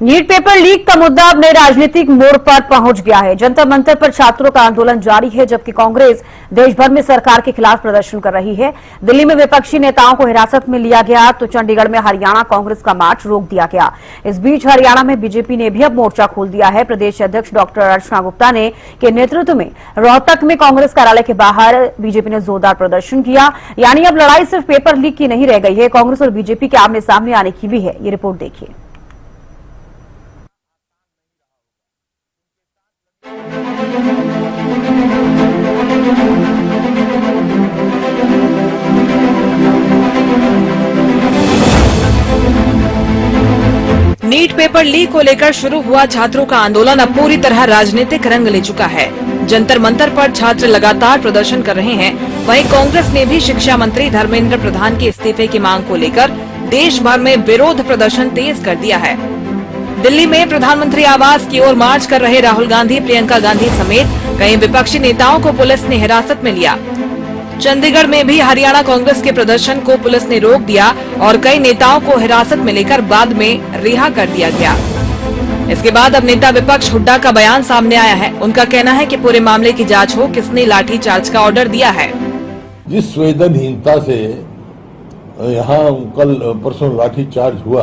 NEET paper leak का मुद्दा अब नए राजनीतिक मोड़ पर पहुंच गया है। जंतर मंतर पर छात्रों का आंदोलन जारी है, जबकि कांग्रेस देश भर में सरकार के खिलाफ प्रदर्शन कर रही है। दिल्ली में विपक्षी नेताओं को हिरासत में लिया गया, तो चंडीगढ़ में हरियाणा कांग्रेस का मार्च रोक दिया गया। इस बीच हरियाणा में बीजेपी ने भी अब मोर्चा खोल दिया है। प्रदेश अध्यक्ष डॉक्टर अर्चना गुप्ता ने के नेतृत्व में रोहतक में कांग्रेस कार्यालय के बाहर बीजेपी ने जोरदार प्रदर्शन किया। यानी अब लड़ाई सिर्फ पेपर लीक की नहीं रह गई है, कांग्रेस और बीजेपी के आमने सामने आने की भी है। ये रिपोर्ट देखिए। नीट पेपर लीक को लेकर शुरू हुआ छात्रों का आंदोलन अब पूरी तरह राजनीतिक रंग ले चुका है। जंतर मंतर पर छात्र लगातार प्रदर्शन कर रहे हैं। वहीं कांग्रेस ने भी शिक्षा मंत्री धर्मेंद्र प्रधान के इस्तीफे की मांग को लेकर देश भर में विरोध प्रदर्शन तेज कर दिया है। दिल्ली में प्रधानमंत्री आवास की ओर मार्च कर रहे राहुल गांधी, प्रियंका गांधी समेत कई विपक्षी नेताओं को पुलिस ने हिरासत में लिया। चंडीगढ़ में भी हरियाणा कांग्रेस के प्रदर्शन को पुलिस ने रोक दिया और कई नेताओं को हिरासत में लेकर बाद में रिहा कर दिया गया। इसके बाद अब नेता विपक्ष हुड्डा का बयान सामने आया है। उनका कहना है कि पूरे मामले की जांच हो, किसने लाठीचार्ज का ऑर्डर दिया है। जिस संवेदनहीनता से यहाँ कल परसों लाठीचार्ज हुआ,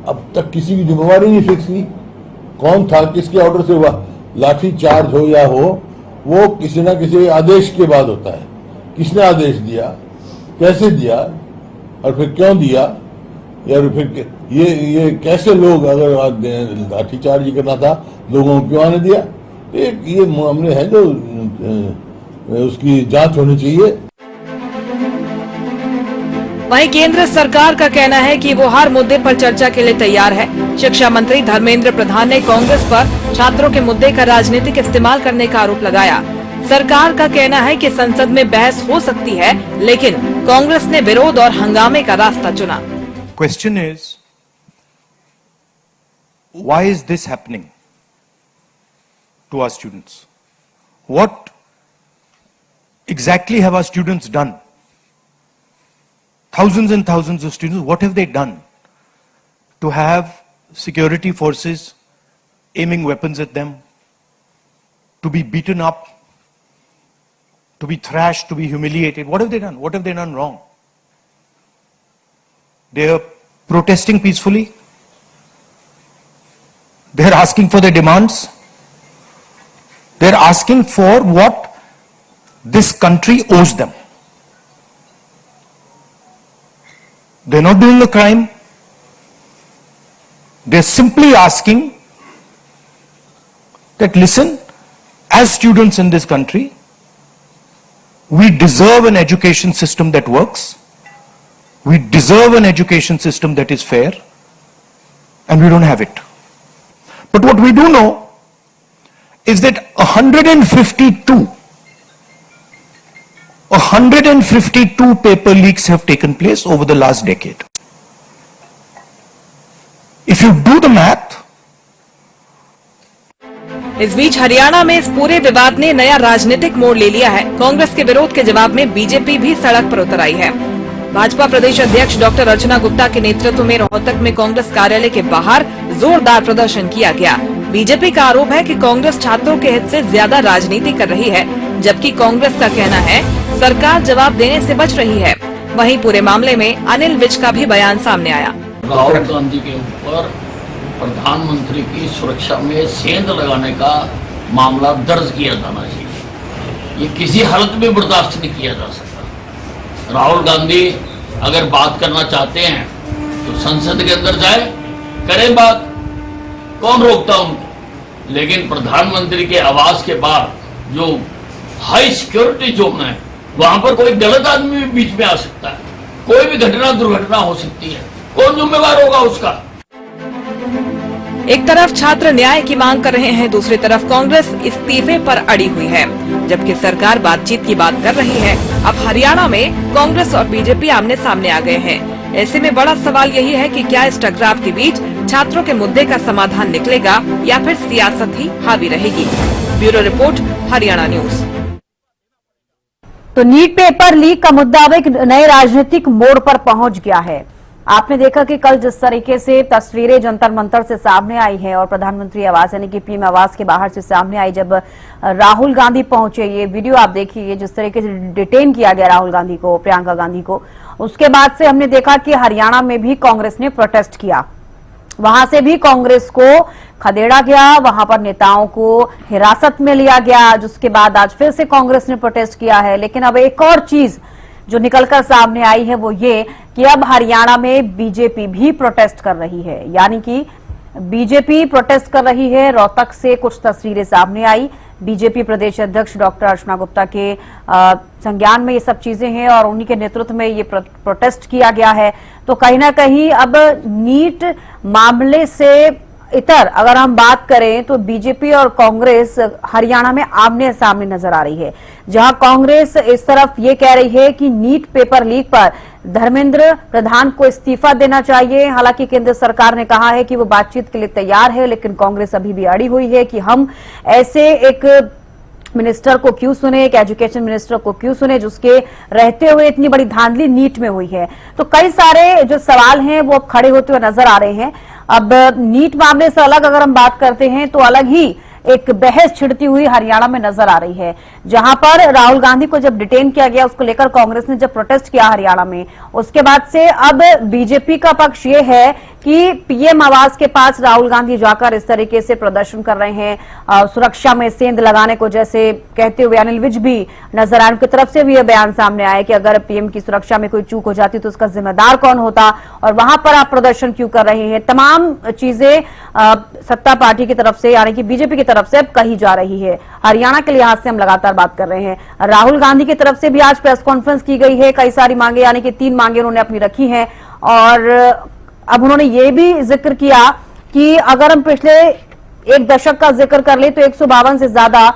अब तक किसी की जिम्मेवारी नहीं फिक्स हुई। कौन था, किसके ऑर्डर से हुआ लाठीचार्ज हो या हो, वो किसी न किसी आदेश के बाद होता है। किसने आदेश दिया, कैसे दिया और फिर क्यों दिया, या फिर ये कैसे लोग, अगर लाठीचार्ज करना था लोगों को क्यों आने दिया। ये मामले हैं जो उसकी जांच होनी चाहिए। वहीं केंद्र सरकार का कहना है कि वो हर मुद्दे पर चर्चा के लिए तैयार है। शिक्षा मंत्री धर्मेंद्र प्रधान ने कांग्रेस पर छात्रों के मुद्दे का राजनीतिक इस्तेमाल करने का आरोप लगाया। सरकार का कहना है कि संसद में बहस हो सकती है, लेकिन कांग्रेस ने विरोध और हंगामे का रास्ता चुना। Question is, why is this happening to our students? What exactly have our students done? Thousands and thousands of students, what have they done to have security forces aiming weapons at them, to be beaten up, to be thrashed, to be humiliated? What have they done? What have they done wrong? They are protesting peacefully. They are asking for their demands. They are asking for what this country owes them. They are not doing a crime. They are simply asking that, listen, as students in this country, we deserve an education system that works. We deserve an education system that is fair, and we don't have it. But what we do know is that 152 paper leaks have taken place over the last decade. If you do the math, इस बीच हरियाणा में इस पूरे विवाद ने नया राजनीतिक मोड़ ले लिया है। कांग्रेस के विरोध के जवाब में बीजेपी भी सड़क पर उतर आई है। भाजपा प्रदेश अध्यक्ष डॉक्टर अर्चना गुप्ता के नेतृत्व में रोहतक में कांग्रेस कार्यालय के बाहर जोरदार प्रदर्शन किया गया। बीजेपी का आरोप है कि कांग्रेस छात्रों के हित से ज्यादा राजनीति कर रही है, जबकि कांग्रेस का कहना है सरकार जवाब देने से बच रही है। वहीं पूरे मामले में अनिल विज का भी बयान सामने आया। राहुल गांधी के ऊपर प्रधानमंत्री की सुरक्षा में सेंध लगाने का मामला दर्ज किया जाना चाहिए। ये किसी हालत में बर्दाश्त नहीं किया जा सकता। राहुल गांधी अगर बात करना चाहते हैं तो संसद के अंदर जाए, करें बात, कौन रोकता उनको। लेकिन प्रधानमंत्री के आवास के बाहर जो हाई सिक्योरिटी जोन है, वहां पर कोई गलत आदमी भी बीच में आ सकता है, कोई भी घटना दुर्घटना हो सकती है, कौन जिम्मेवार होगा उसका। एक तरफ छात्र न्याय की मांग कर रहे हैं, दूसरी तरफ कांग्रेस इस्तीफे पर अड़ी हुई है, जबकि सरकार बातचीत की बात कर रही है। अब हरियाणा में कांग्रेस और बीजेपी आमने सामने आ गए हैं। ऐसे में बड़ा सवाल यही है कि क्या इस टकराव के बीच छात्रों के मुद्दे का समाधान निकलेगा या फिर सियासत ही हावी रहेगी। Bureau report, Haryana news. तो नीट पेपर लीक का मुद्दा अब एक नए राजनीतिक मोड़ पर पहुंच गया है। आपने देखा कि कल जिस तरीके से तस्वीरें जंतर मंतर से सामने आई है और प्रधानमंत्री आवास यानी कि पीएम आवास के बाहर से सामने आई, जब राहुल गांधी पहुंचे, ये वीडियो आप देखिए जिस तरीके से डिटेन किया गया राहुल गांधी को, प्रियंका गांधी को, उसके बाद से हमने देखा कि हरियाणा में भी कांग्रेस ने प्रोटेस्ट किया, वहां से भी कांग्रेस को खदेड़ा गया, वहां पर नेताओं को हिरासत में लिया गया, जिसके बाद आज फिर से कांग्रेस ने प्रोटेस्ट किया है। लेकिन अब एक और चीज जो निकलकर सामने आई है वो ये कि अब हरियाणा में बीजेपी भी प्रोटेस्ट कर रही है, यानी कि बीजेपी प्रोटेस्ट कर रही है। रोहतक से कुछ तस्वीरें सामने आई, बीजेपी प्रदेश अध्यक्ष डॉक्टर अर्चना गुप्ता के संज्ञान में ये सब चीजें हैं और उन्हीं के नेतृत्व में ये प्रोटेस्ट किया गया है। तो कहीं ना कहीं अब नीट मामले से इतर अगर हम बात करें तो बीजेपी और कांग्रेस हरियाणा में आमने सामने नजर आ रही है, जहां कांग्रेस इस तरफ ये कह रही है कि नीट पेपर लीक पर धर्मेंद्र प्रधान को इस्तीफा देना चाहिए। हालांकि केंद्र सरकार ने कहा है कि वो बातचीत के लिए तैयार है, लेकिन कांग्रेस अभी भी अड़ी हुई है कि हम ऐसे एक मिनिस्टर को क्यों सुने, एक एजुकेशन मिनिस्टर को क्यों सुने जिसके रहते हुए इतनी बड़ी धांधली नीट में हुई है। तो कई सारे जो सवाल हैं वो अब खड़े होते हुए नजर आ रहे हैं। अब नीट मामले से अलग अगर हम बात करते हैं तो अलग ही एक बहस छिड़ती हुई हरियाणा में नजर आ रही है, जहां पर राहुल गांधी को जब डिटेन किया गया, उसको लेकर कांग्रेस ने जब प्रोटेस्ट किया हरियाणा में, उसके बाद से अब बीजेपी का पक्ष ये है कि पीएम आवास के पास राहुल गांधी जाकर इस तरीके से प्रदर्शन कर रहे हैं, सुरक्षा में सेंध लगाने को जैसे कहते हुए अनिल विज भी नजर आए, उनकी तरफ से भी यह बयान सामने आया कि अगर पीएम की सुरक्षा में कोई चूक हो जाती तो उसका जिम्मेदार कौन होता और वहां पर आप प्रदर्शन क्यों कर रहे हैं। तमाम चीजें सत्ता पार्टी की तरफ से यानी कि बीजेपी की तरफ से अब कही जा रही है। हरियाणा के लिहाज से हम लगातार बात कर रहे हैं। राहुल गांधी की तरफ से भी आज प्रेस कॉन्फ्रेंस की गई है, कई सारी मांगे यानी कि 3 मांगे उन्होंने अपनी रखी हैं और अब उन्होंने ये भी जिक्र किया कि अगर हम पिछले 1 दशक का जिक्र कर ले तो 152 से ज्यादा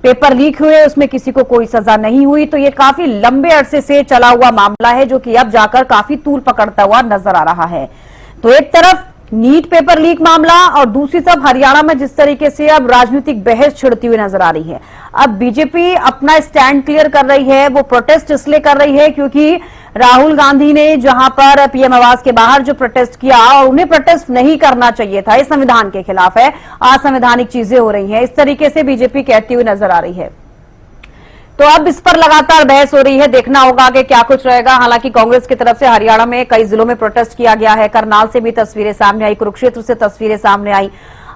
पेपर लीक हुए, उसमें किसी को कोई सजा नहीं हुई। तो ये काफी लंबे अरसे से चला हुआ मामला है जो कि अब जाकर काफी तूल पकड़ता हुआ नजर आ रहा है। तो एक तरफ नीट पेपर लीक मामला और दूसरी तरफ हरियाणा में जिस तरीके से अब राजनीतिक बहस छिड़ती हुई नजर आ रही है। अब बीजेपी अपना स्टैंड क्लियर कर रही है, वो प्रोटेस्ट इसलिए कर रही है क्योंकि राहुल गांधी ने जहां पर पीएम आवास के बाहर जो प्रोटेस्ट किया और उन्हें प्रोटेस्ट नहीं करना चाहिए था, इस संविधान के खिलाफ है, असंवैधानिक चीजें हो रही हैं, इस तरीके से बीजेपी कहती हुई नजर आ रही है। तो अब इस पर लगातार बहस हो रही है, देखना होगा कि क्या कुछ रहेगा। हालांकि कांग्रेस की तरफ से हरियाणा में कई जिलों में प्रोटेस्ट किया गया है, करनाल से भी तस्वीरें सामने आई, कुरुक्षेत्र से तस्वीरें सामने आई।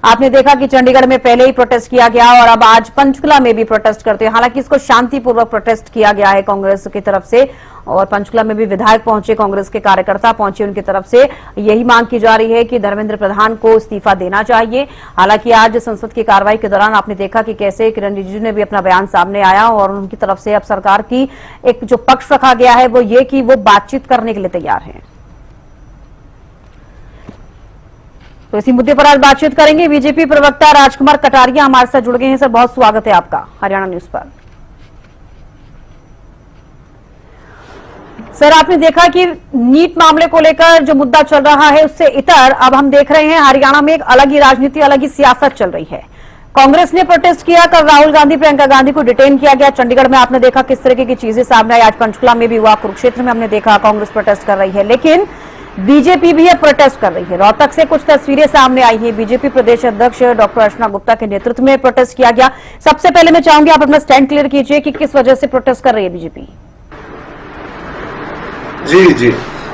आपने देखा कि चंडीगढ़ में पहले ही प्रोटेस्ट किया गया और अब आज पंचकुला में भी प्रोटेस्ट करते हैं। हालांकि इसको शांतिपूर्वक प्रोटेस्ट किया गया है कांग्रेस की तरफ से और पंचकुला में भी विधायक पहुंचे, कांग्रेस के कार्यकर्ता पहुंचे, उनकी तरफ से यही मांग की जा रही है कि धर्मेंद्र प्रधान को इस्तीफा देना चाहिए। हालांकि आज संसद की कार्रवाई के दौरान आपने देखा कि कैसे किरण रिजिजू ने भी अपना बयान सामने आया और उनकी तरफ से अब सरकार की एक जो पक्ष रखा गया है वो ये कि वो बातचीत करने के लिए तैयार है। तो इसी मुद्दे पर आज बातचीत करेंगे। बीजेपी प्रवक्ता राजकुमार कटारिया हमारे साथ जुड़ गए हैं। सर, बहुत स्वागत है आपका हरियाणा न्यूज पर। सर, आपने देखा कि नीट मामले को लेकर जो मुद्दा चल रहा है उससे इतर अब हम देख रहे हैं हरियाणा में एक अलग ही राजनीति, अलग ही सियासत चल रही है। कांग्रेस ने प्रोटेस्ट किया, कल राहुल गांधी, प्रियंका गांधी को डिटेन किया गया। चंडीगढ़ में आपने देखा किस तरह की चीजें सामने आई, आज पंचकुला में भी हुआ, कुरुक्षेत्र में हमने देखा कांग्रेस प्रोटेस्ट कर रही है, लेकिन बीजेपी भी अब प्रोटेस्ट कर रही है। रोहतक से कुछ तस्वीरें सामने आई है, बीजेपी प्रदेश अध्यक्ष डॉक्टर अर्चना गुप्ता के नेतृत्व में प्रोटेस्ट किया गया। सबसे पहले मैं चाहूंगी आप अपना स्टैंड क्लियर कीजिए कि किस वजह से प्रोटेस्ट कर रही है बीजेपी। जी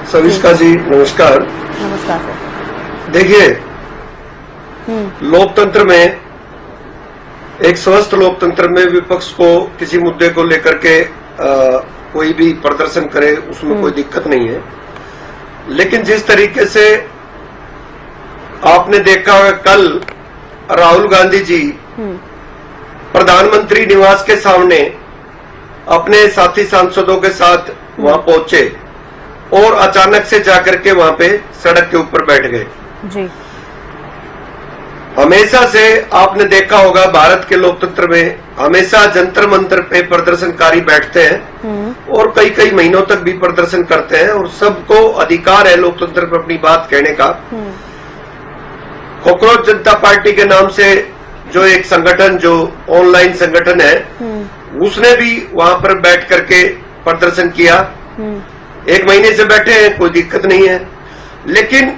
सविष्का जी, नमस्कार। नमस्कार सर। देखिए, लोकतंत्र में, एक स्वस्थ लोकतंत्र में विपक्ष को किसी मुद्दे को लेकर के कोई भी प्रदर्शन करे उसमें कोई दिक्कत नहीं है। लेकिन जिस तरीके से आपने देखा कल राहुल गांधी जी प्रधानमंत्री निवास के सामने अपने साथी सांसदों के साथ वहां पहुंचे और अचानक से जाकर के वहां पे सड़क के ऊपर बैठ गए। जी, हमेशा से आपने देखा होगा भारत के लोकतंत्र में हमेशा जंतर मंतर पे प्रदर्शनकारी बैठते हैं और कई कई महीनों तक भी प्रदर्शन करते हैं और सबको अधिकार है लोकतंत्र पर अपनी बात कहने का। कॉकरोच जनता पार्टी के नाम से जो एक संगठन, जो ऑनलाइन संगठन है, उसने भी वहां पर बैठ करके प्रदर्शन किया। 1 महीने से बैठे हैं, कोई दिक्कत नहीं है। लेकिन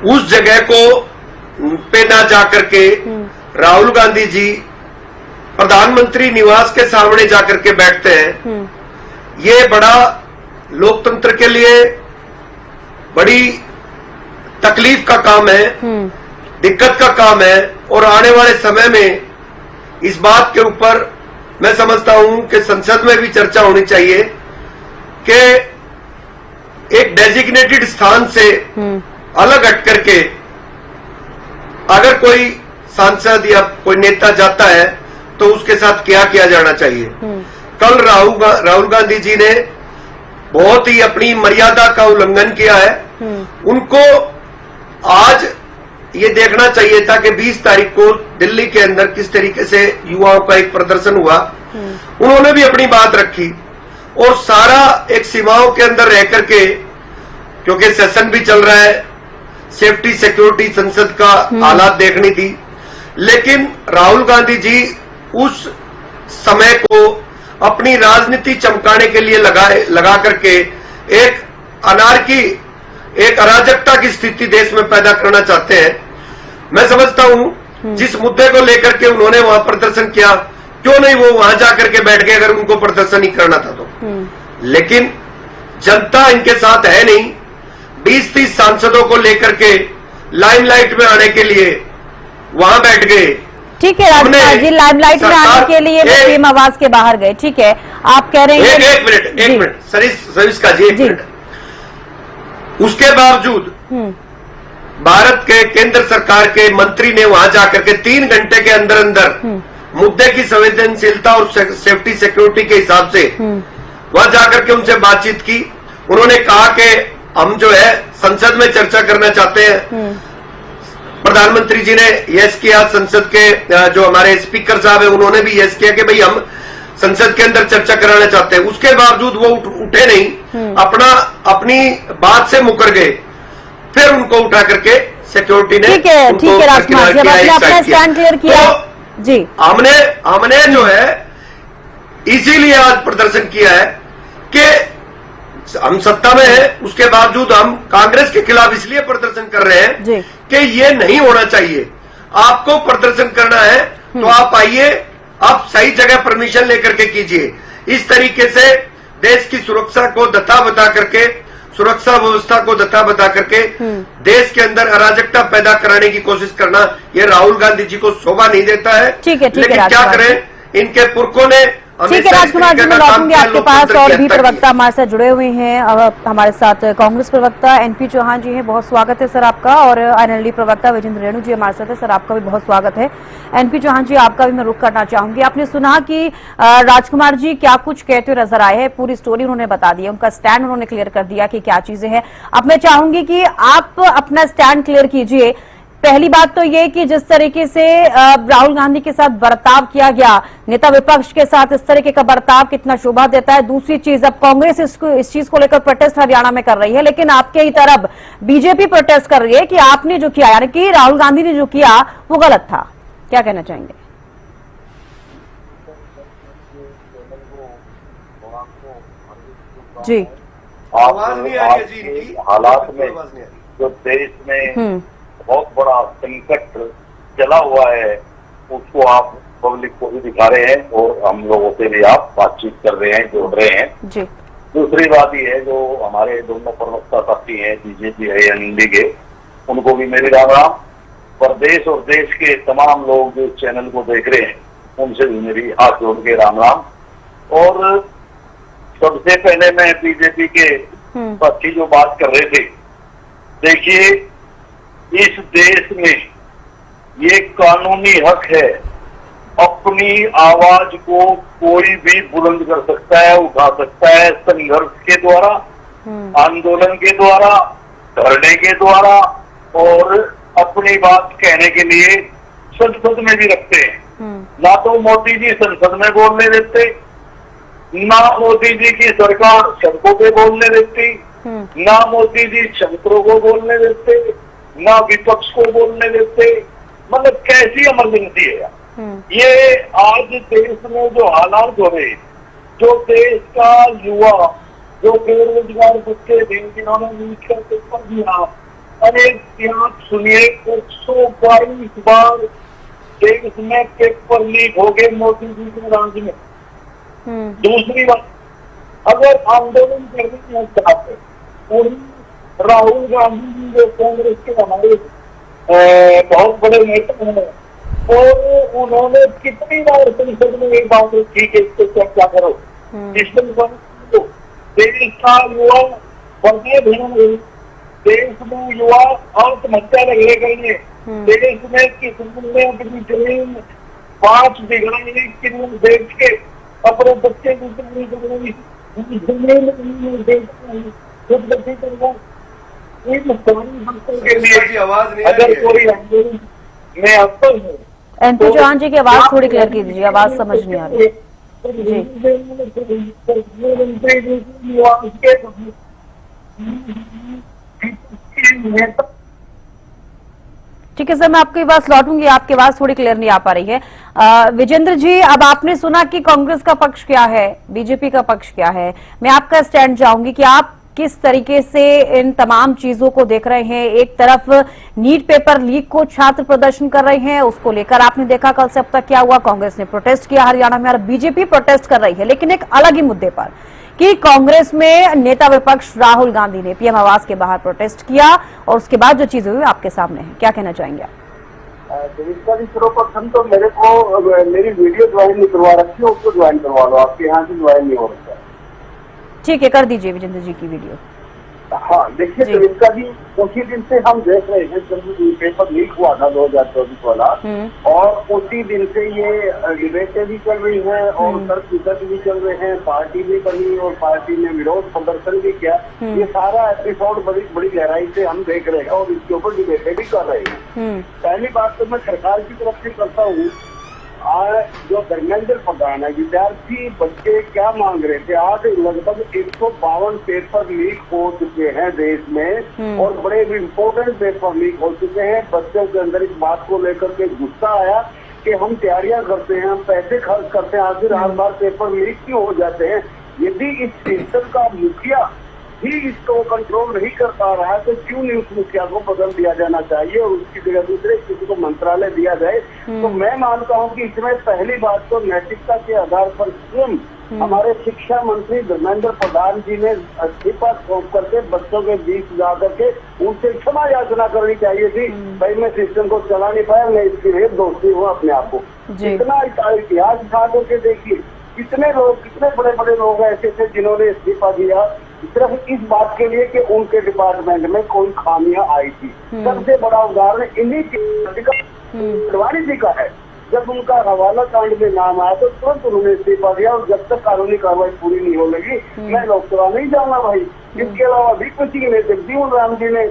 उस जगह को पे ना जाकर के राहुल गांधी जी प्रधानमंत्री निवास के सामने जाकर के बैठते हैं। ये बड़ा लोकतंत्र के लिए बड़ी तकलीफ का काम है, दिक्कत का काम है। और आने वाले समय में इस बात के ऊपर मैं समझता हूं कि संसद में भी चर्चा होनी चाहिए कि एक डेजिग्नेटेड स्थान से अलग हट करके अगर कोई सांसद या कोई नेता जाता है तो उसके साथ क्या किया जाना चाहिए। कल राहुल गांधी जी ने बहुत ही अपनी मर्यादा का उल्लंघन किया है। उनको आज ये देखना चाहिए था कि 20 तारीख को दिल्ली के अंदर किस तरीके से युवाओं का एक प्रदर्शन हुआ। उन्होंने भी अपनी बात रखी और सारा एक सीमाओं के अंदर रह करके, क्योंकि सेशन भी चल रहा है, सेफ्टी सिक्योरिटी संसद का हालात देखनी थी। लेकिन राहुल गांधी जी उस समय को अपनी राजनीति चमकाने के लिए लगा करके एक अनार्की, एक अराजकता की स्थिति देश में पैदा करना चाहते हैं। मैं समझता हूं जिस मुद्दे को लेकर के उन्होंने वहां प्रदर्शन किया, क्यों नहीं वो वहां जाकर के बैठ गए अगर उनको प्रदर्शन ही करना था तो। लेकिन जनता इनके साथ है नहीं। 20-30 सांसदों को लेकर के लाइमलाइट में आने के लिए वहां बैठ गए। ठीक है राजकुमार जी, लाइमलाइट में आने के लिए पीएम आवास के बाहर गए। ठीक है, आप कह रहे हैं एक मिनट सरिस्का जी, एक मिनट। उसके बावजूद भारत के केंद्र सरकार के मंत्री ने वहां जाकर के 3 घंटे के अंदर अंदर मुद्दे की संवेदनशीलता और सेफ्टी सिक्योरिटी के हिसाब से वहां जाकर के उनसे बातचीत की। उन्होंने कहा कि हम जो है संसद में चर्चा करना चाहते हैं। प्रधानमंत्री जी ने यस किया, संसद के जो हमारे स्पीकर साहब है उन्होंने भी यस किया कि भाई हम संसद के अंदर चर्चा कराना चाहते हैं। उसके बावजूद वो उठे नहीं, अपनी बात से मुकर गए। फिर उनको उठा करके सिक्योरिटी ने ठीक है राजकुमार जी, आपने अपना स्टैंड क्लियर किया जी। हमने जो है इसीलिए आज प्रदर्शन किया है कि हम सत्ता में है, उसके बावजूद हम कांग्रेस के खिलाफ इसलिए प्रदर्शन कर रहे हैं कि ये नहीं होना चाहिए। आपको प्रदर्शन करना है तो आप आइए, आप सही जगह परमिशन लेकर के कीजिए। इस तरीके से देश की सुरक्षा को दता बता करके, सुरक्षा व्यवस्था को दता बता करके देश के अंदर अराजकता पैदा कराने की कोशिश करना, ये राहुल गांधी जी को शोभा नहीं देता है। लेकिन क्या करें, इनके पुरखों ने। ठीक है राजकुमार जी, मैं लौटूंगी आपके पास। और भी प्रवक्ता हमारे साथ जुड़े हुए हैं। हमारे साथ कांग्रेस प्रवक्ता एनपी चौहान जी हैं, बहुत स्वागत है सर आपका। और एनएलडी प्रवक्ता विजेंद्र रेणु जी हमारे साथ है, सर आपका भी बहुत स्वागत है। एनपी चौहान जी, आपका भी मैं रुख करना चाहूंगी। आपने सुना कि राजकुमार जी क्या कुछ कहते हुए नजर आए हैं, पूरी स्टोरी उन्होंने बता दी है, उनका स्टैंड उन्होंने क्लियर कर दिया कि क्या चीजें हैं। अब मैं चाहूंगी कि आप अपना स्टैंड क्लियर कीजिए। पहली बात तो ये कि जिस तरीके से राहुल गांधी के साथ बर्ताव किया गया, नेता विपक्ष के साथ इस तरीके का बर्ताव कितना शोभा देता है। दूसरी चीज, अब कांग्रेस इस चीज को लेकर प्रोटेस्ट हरियाणा में कर रही है, लेकिन आपके ही तरफ बीजेपी प्रोटेस्ट कर रही है कि आपने जो किया, यानी कि राहुल गांधी ने जो किया वो गलत था। क्या कहना चाहेंगे? जी, आवाज नहीं आ रही है जी इनकी। हालात में जो देश में बहुत बड़ा संकट चला हुआ है, उसको आप पब्लिक को भी दिखा रहे हैं और हम लोगों से भी आप बातचीत कर रहे हैं, जोड़ रहे हैं जी। दूसरी बात ये है, जो हमारे दोनों प्रवक्ता साथी हैं बीजेपी है एनडी के, उनको भी मेरे राम राम। प्रदेश और देश के तमाम लोग जो चैनल को देख रहे हैं, उनसे भी मेरी हाथ जोड़ के राम राम। और सबसे पहले मैं बीजेपी के साथी जो बात कर रहे थे, देखिए इस देश में ये कानूनी हक है, अपनी आवाज को कोई भी बुलंद कर सकता है, उठा सकता है, संघर्ष के द्वारा, आंदोलन के द्वारा, धरने के द्वारा, और अपनी बात कहने के लिए संसद में भी रखते हैं। ना तो मोदी जी संसद में बोलने देते, ना मोदी जी की सरकार सड़कों पे बोलने देती, ना मोदी जी छात्रों को बोलने देते, ना विपक्ष को बोलने देते। मतलब कैसी इमरजेंसी है ये आज देश में जो हालात हो रहे, जो देश का युवा जो बेरोजगार बच्चे थे जिन्होंने नीट का पेपर दिया, अरे आप सुनिए 122 बार देश में पेपर लीक हो गए मोदी जी के राज में। दूसरी बात, अगर आंदोलन करने चाहते और राहुल गांधी जी जो कांग्रेस के हमारे बहुत बड़े नेता हैं, और उन्होंने कितनी बार संसद में एक बात रखी कि इसको चर्चा करो, इसमें देश का युवा बढ़े ध्यान, देश में युवा आत्महत्या लगे गए, देश में किसी ने अपनी जमीन 5 बीघा 1 किलो बेच के अपने बच्चे की जमीन खुद बच्चे करना, के लिए आवाज नहीं अगर कोई आंदोलन में आता है। एनपी चौहान जी की आवाज थोड़ी क्लियर की दीजिए, आवाज समझ नहीं आ रही जी। ठीक है सर, मैं आपकी बात लौटूंगी, आपकी आवाज थोड़ी क्लियर नहीं आ पा रही है। विजेंद्र जी, अब आपने सुना कि कांग्रेस का पक्ष क्या है, बीजेपी का पक्ष क्या है। मैं आपका स्टैंड चाहूंगी कि आप किस तरीके से इन तमाम चीजों को देख रहे हैं। एक तरफ नीट पेपर लीक को छात्र प्रदर्शन कर रहे हैं, उसको लेकर आपने देखा कल से अब तक क्या हुआ, कांग्रेस ने प्रोटेस्ट किया हरियाणा में और बीजेपी प्रोटेस्ट कर रही है, लेकिन एक अलग ही मुद्दे पर कि कांग्रेस में नेता विपक्ष राहुल गांधी ने पीएम आवास के बाहर प्रोटेस्ट किया और उसके बाद जो चीजें हुई आपके सामने है, क्या कहना चाहेंगे आप? सर्वप्रथम तो मेरे को मेरी वीडियो ज्वाइन नहीं करवा रखी है, उसको ज्वाइन करवा लो, आपके यहाँ से ज्वाइन नहीं हो रहा है। ठीक है, कर दीजिए विजेंद्र जी की वीडियो। हाँ देखिए देविका जी, उसी दिन से हम देख रहे हैं जब पेपर लीक हुआ था 2024 वाला, और उसी दिन से ये डिबेटें भी चल रही हैं और तर्क वितर्क भी चल रहे हैं, पार्टी भी बनी और पार्टी ने विरोध प्रदर्शन भी किया। ये सारा एपिसोड बड़ी गहराई से हम देख रहे हैं और इसके ऊपर डिबेटें भी कर रहे हैं। पहली बात तो मैं सरकार की तरफ से करता हूँ, जो धर्मेंद्र प्रधान है, विद्यार्थी बच्चे क्या मांग रहे थे, आज लगभग 152 पेपर लीक हो चुके हैं देश में और बड़े इम्पोर्टेंट पेपर लीक हो चुके हैं। बच्चों के अंदर इस बात को लेकर के गुस्सा आया कि हम तैयारियां करते हैं, हम पैसे खर्च करते हैं, आखिर हर बार पेपर लीक क्यों हो जाते हैं। यदि इस सिस्टम का मुखिया ही इसको कंट्रोल नहीं कर पा रहा है तो क्यों नहीं उस मुखिया को बदल दिया जाना चाहिए और उसकी जगह दूसरे किसी को मंत्रालय दिया जाए। तो मैं मानता हूं कि इसमें पहली बात तो नैतिकता के आधार पर स्वयं हमारे शिक्षा मंत्री धर्मेंद्र प्रधान जी ने इस्तीफा सौंप करके बच्चों के बीच जा करके उनसे क्षमा याचना करनी चाहिए थी, भाई मैं सिस्टम को चला नहीं पाया, मैं इसके लिए दोषी हूँ अपने आप को। इतना इतिहास उठा करके देखिए, कितने बड़े बड़े लोग ऐसे थे जिन्होंने इस्तीफा दिया सिर्फ इस बात के लिए कि उनके डिपार्टमेंट में कोई खामियां आई थी। सबसे बड़ा उदाहरण इन्हीं अडवाणी जी का है। जब उनका हवाला कांड में नाम आया तो तुरंत उन्होंने इस्तीफा दिया और जब तक कानूनी कार्रवाई पूरी नहीं हो लगी मैं लोकसभा नहीं जाऊंगा भाई। इसके अलावा भीपत सिंह ने, जगजीवन राम जी ने,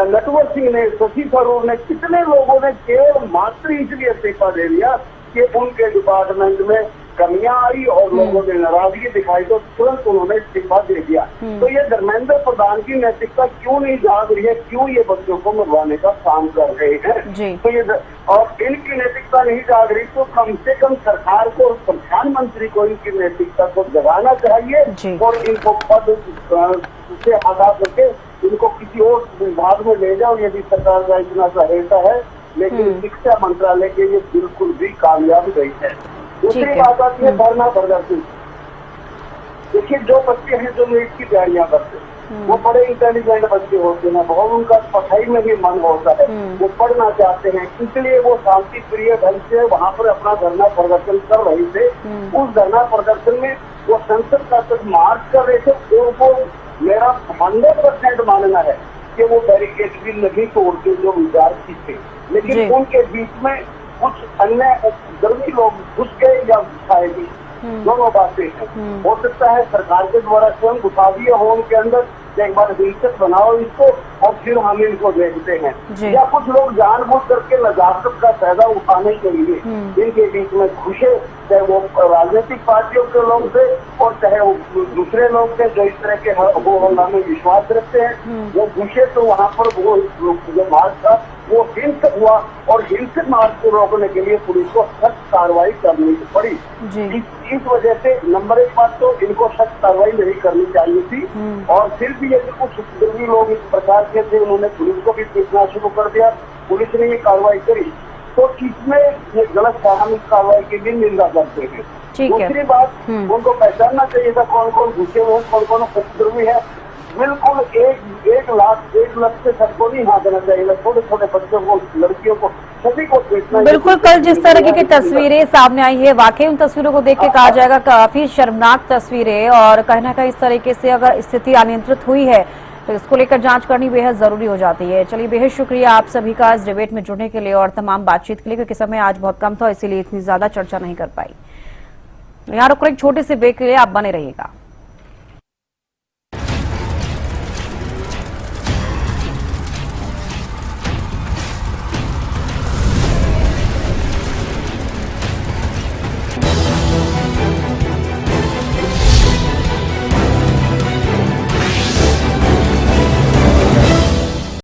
नटवर सिंह ने, शशि थरूर ने, कितने लोगों ने केवल मात्र इसलिए इस्तीफा दे दिया कि उनके डिपार्टमेंट में कमियां आई और लोगों ने नाराजगी दिखाई तो तुरंत उन्होंने इस्तीफा दे दिया। तो ये धर्मेंद्र प्रधान की नैतिकता क्यों नहीं जाग रही है, क्यों ये बच्चों को मरवाने का काम कर रहे हैं। तो ये और इनकी नैतिकता नहीं जाग रही तो कम से कम सरकार को और प्रधानमंत्री को इनकी नैतिकता को जगाना चाहिए और इनको पद से हटा करके इनको किसी और विभाग में ले जाओ यदि सरकार का इतना सहायता है। लेकिन शिक्षा मंत्रालय के लिए बिल्कुल भी कामयाब नहीं है। दूसरी बात आती है धरना प्रदर्शन। देखिए जो बच्चे हैं जो नीट की तैयारियां करते हैं वो बड़े इंटेलिजेंट बच्चे होते हैं, बहुत उनका पढ़ाई में भी मन होता है, वो पढ़ना चाहते हैं, इसलिए वो शांति प्रिय ढंग से वहाँ पर अपना धरना प्रदर्शन कर रहे थे। उस धरना प्रदर्शन में वो संसद का तक मार्च कर रहे थे और वो मेरा 100% मानना है कि वो बैरिकेड भी नहीं तोड़ते जो विद्यार्थी थे, लेकिन उनके बीच में कुछ अन्य जरूरी लोग घुस गए या घुसाएगी, दोनों बातें हैं। हो सकता है सरकार के द्वारा स्वयं घुसा दिया हो उनके अंदर, एक बार दिलचस्प बनाओ इसको और फिर हम इनको देखते हैं, या कुछ लोग जानबूझ करके नजाकत का फायदा उठाने के लिए इनके बीच में घुसे, चाहे वो राजनीतिक पार्टियों के लोग थे और चाहे वो दूसरे लोग थे जो इस तरह के वो हमें विश्वास रखते हैं, वो घुसे तो वहाँ पर वो जो मार्च था वो हिंसक हुआ और हिंसक मार्च को रोकने के लिए पुलिस को सख्त कार्रवाई करनी पड़ी। इस वजह से नंबर एक बात तो इनको सख्त कार्रवाई नहीं करनी चाहिए थी, और फिर भी यदि कुछ उपद्रवी लोग इस प्रकार के थे, उन्होंने पुलिस को भी पीटना शुरू कर दिया, पुलिस ने ये कार्रवाई करी, तो इसमें ये गलत है, हम इस कार्रवाई की भी निंदा करते हैं। ठीक है। दूसरी बात, उनको पहचानना चाहिए था कौन कौन घुसे हुए हैं, कौन कौन उपद्रवी है। बिल्कुल एक लाख से सबको नहीं हाथ देना चाहिए, छोटे छोटे बच्चों को, लड़कियों को, सभी को देखना। बिल्कुल, कल जिस तरह की तस्वीरें सामने आई है, वाकई उन तस्वीरों को देख के कहा जाएगा काफी शर्मनाक तस्वीरें, और कहीं ना कहीं इस तरीके से अगर स्थिति अनियंत्रित हुई है तो इसको लेकर जांच करनी बेहद जरूरी हो जाती है। चलिए, बेहद शुक्रिया आप सभी का इस डिबेट में जुड़ने के लिए और तमाम बातचीत के लिए, क्योंकि समय आज बहुत कम था, इसीलिए इतनी ज्यादा चर्चा नहीं कर पाई। यहाँ रुक एक छोटे से ब्रेक के लिए, आप बने रहिएगा।